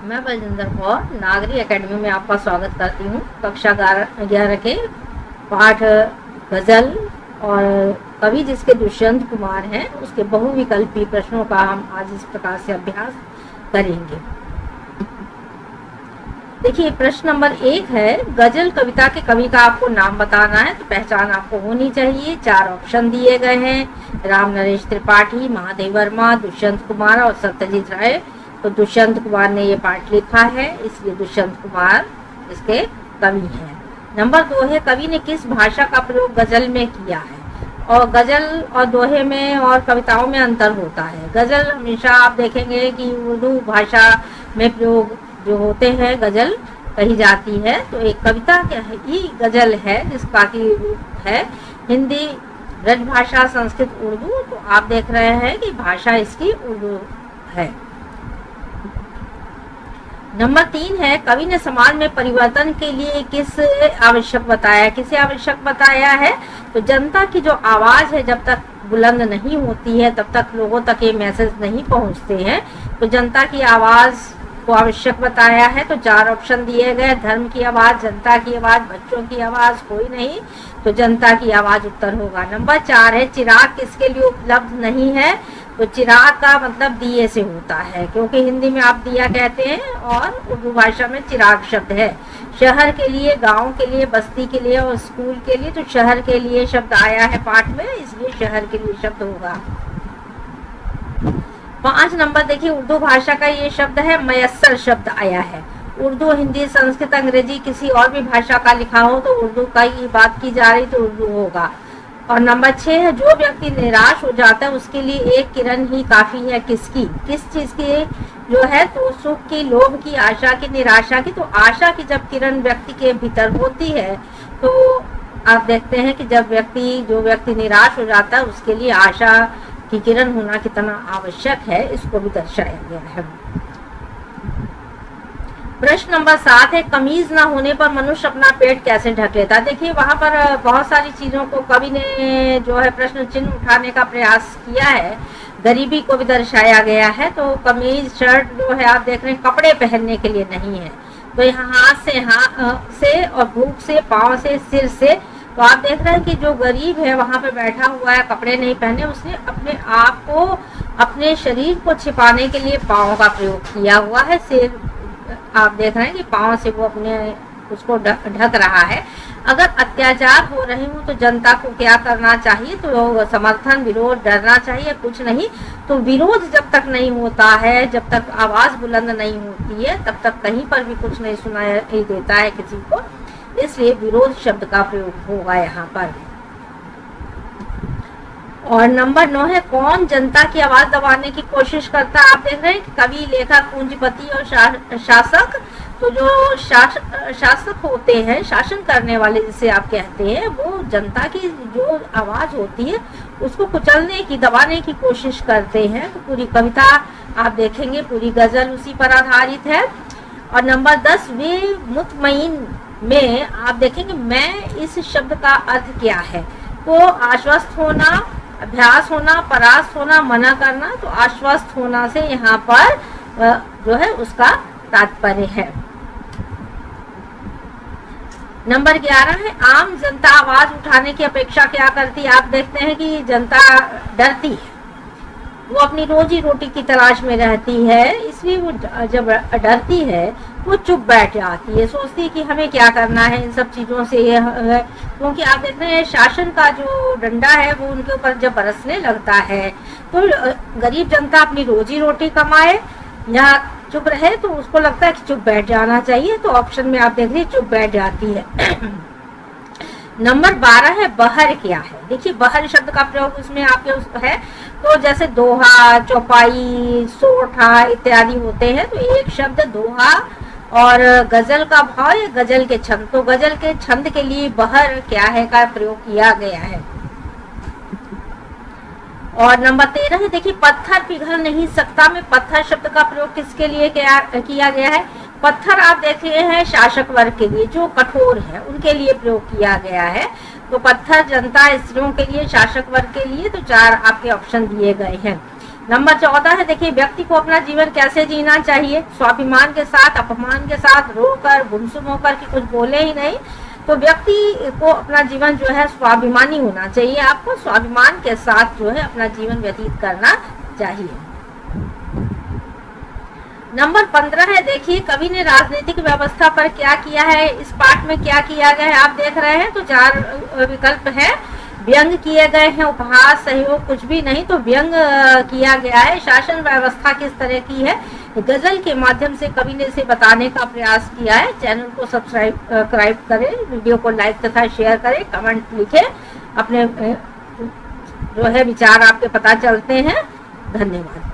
मैं बलजिंदर कौर नागरी एकेडमी में आपका स्वागत करती हूँ। कक्षा 11 के पाठ गजल और कवि जिसके दुष्यंत कुमार हैं उसके बहुविकल्पी प्रश्नों का हम आज इस प्रकार से अभ्यास करेंगे। देखिए, प्रश्न नंबर 1 है, गजल कविता के कवि का आपको नाम बताना है। तो पहचान आपको होनी चाहिए। 4 ऑप्शन दिए गए हैं, राम नरेश त्रिपाठी, महादेव वर्मा, दुष्यंत कुमार और सत्यजीत राय। तो दुष्यंत कुमार ने ये पाठ लिखा है, इसलिए दुष्यंत कुमार इसके कवि हैं। नंबर 2 है, कवि ने किस भाषा का प्रयोग गजल में किया है। और गजल और दोहे में और कविताओं में अंतर होता है। गजल हमेशा आप देखेंगे कि उर्दू भाषा में प्रयोग जो होते हैं गजल कही जाती है। तो एक कविता क्या है, ये गजल है जिसका की है हिंदी, ब्रजभाषा, संस्कृत, उर्दू। तो आप देख रहे हैं कि भाषा इसकी उर्दू है। नंबर 3 है, कवि ने समाज में परिवर्तन के लिए किसे आवश्यक बताया है। तो जनता की जो आवाज है जब तक बुलंद नहीं होती है तब तक लोगों तक ये मैसेज नहीं पहुंचते हैं। तो जनता की आवाज को आवश्यक बताया है। तो 4 ऑप्शन दिए गए, धर्म की आवाज, जनता की आवाज, बच्चों की आवाज, कोई नहीं। तो जनता की आवाज उत्तर होगा। नंबर 4 है, चिराग किसके लिए उपलब्ध नहीं है। तो चिराग का मतलब दिए से होता है, क्योंकि हिंदी में आप दिया कहते हैं और उर्दू भाषा में चिराग शब्द है। शहर के लिए, गांव के लिए, बस्ती के लिए और स्कूल के लिए। तो शहर के लिए शब्द आया है पाठ में, इसलिए शहर के लिए शब्द होगा। 5 नंबर देखिए, उर्दू भाषा का ये शब्द है, मयस्सर शब्द आया है। उर्दू, हिंदी, संस्कृत, अंग्रेजी किसी और भी भाषा का लिखा हो तो उर्दू का ही बात की जा रही तो उर्दू होगा। और नंबर 6 है, जो व्यक्ति निराश हो जाता है उसके लिए एक किरण ही काफी है। किसकी, किस चीज की जो है, तो सुख की, लोभ की, आशा की, निराशा की। तो आशा की जब किरण व्यक्ति के भीतर होती है तो आप देखते हैं कि जब जो व्यक्ति निराश हो जाता है उसके लिए आशा की किरण होना कितना आवश्यक है, इसको भी दर्शाया गया है। प्रश्न नंबर 7 है, कमीज न होने पर मनुष्य अपना पेट कैसे ढक लेता है। देखिए, वहां पर बहुत सारी चीजों को कवि ने जो है प्रश्न चिन्ह उठाने का प्रयास किया है। गरीबी को भी दर्शाया गया है। तो कमीज, शर्ट जो है आप देख रहे हैं कपड़े पहनने के लिए नहीं है। तो यहाँ हाथ से और भूख से, पाँव से, सिर से। तो आप देख रहे हैं कि जो गरीब है वहां पे बैठा हुआ है, कपड़े नहीं पहने, उसने अपने आप को, अपने शरीर को छिपाने के लिए पाँव का प्रयोग किया हुआ है। सिर आप देख रहे हैं कि पाँव से वो अपने उसको ढक रहा है। अगर अत्याचार हो रहे हो तो जनता को क्या करना चाहिए। तो समर्थन, विरोध, डरना चाहिए, कुछ नहीं। तो विरोध जब तक नहीं होता है, जब तक आवाज बुलंद नहीं होती है, तब तक कहीं पर भी कुछ नहीं सुनाई देता है किसी को, इसलिए विरोध शब्द का प्रयोग होगा यहाँ पर। और नंबर 9 है, कौन जनता की आवाज दबाने की कोशिश करता है। आप देख रहे हैं कवि, लेखक, पूंजीपति और शासक। तो जो शासक होते हैं, शासन करने वाले जिसे आप कहते हैं, वो जनता की जो आवाज होती है उसको कुचलने की, दबाने की कोशिश करते हैं। तो पूरी कविता आप देखेंगे, पूरी गजल उसी पर आधारित है। और नंबर 10, वे मुतमईन में आप देखेंगे मैं इस शब्द का अर्थ क्या है। तो आश्वस्त होना, अभ्यास होना, परास्त होना, मना करना। तो आश्वस्त होना से यहाँ पर जो है उसका तात्पर्य है। नंबर 11 है, आम जनता आवाज उठाने की अपेक्षा क्या करती है। आप देखते हैं कि जनता डरती है, वो अपनी रोजी रोटी की तलाश में रहती है, इसलिए वो जब डरती है वो चुप बैठ जाती है, सोचती है कि हमें क्या करना है इन सब चीजों से। क्योंकि आप देख रहे हैं शासन का जो डंडा है वो उनके ऊपर जब बरसने लगता है तो गरीब जनता अपनी रोजी रोटी कमाए या चुप रहे, तो उसको लगता है कि चुप बैठ जाना चाहिए। तो ऑप्शन में आप देख रहे चुप बैठ जाती है। नंबर 12 है, बहर क्या है। देखिए, बहर शब्द का प्रयोग इसमें आपके है। तो जैसे दोहा, चौपाई, सोठा इत्यादि होते हैं। तो एक शब्द दोहा और गजल का भाव या गजल के छंद। तो गजल के छंद के लिए बहर क्या है का प्रयोग किया गया है। और नंबर 13 है, देखिए, पत्थर पिघल नहीं सकता में पत्थर शब्द का प्रयोग किसके लिए किया गया है। पत्थर आप देख रहे हैं शासक वर्ग के लिए, जो कठोर है उनके लिए प्रयोग किया गया है। तो पत्थर जनता, स्त्रियों के लिए, शासक वर्ग के लिए। तो 4 आपके ऑप्शन दिए गए हैं। नंबर 14 है, देखिए व्यक्ति को अपना जीवन कैसे जीना चाहिए, स्वाभिमान के साथ, अपमान के साथ, रोकर गुमसुम होकर कि कुछ बोले ही नहीं। तो व्यक्ति को अपना जीवन जो है स्वाभिमानी होना चाहिए, आपको स्वाभिमान के साथ जो है अपना जीवन व्यतीत करना चाहिए। नंबर 15 है, देखिए कवि ने राजनीतिक व्यवस्था पर क्या किया है, इस पाठ में क्या किया गया है आप देख रहे हैं। तो 4 विकल्प है, व्यंग किए गए हैं, उपहास, सहयोग, कुछ भी नहीं। तो व्यंग किया गया है। शासन व्यवस्था किस तरह की है, गजल के माध्यम से कवि ने इसे बताने का प्रयास किया है। चैनल को सब्सक्राइब करें, वीडियो को लाइक तथा शेयर करें, कमेंट लिखें, अपने जो है विचार आपके पता चलते हैं। धन्यवाद।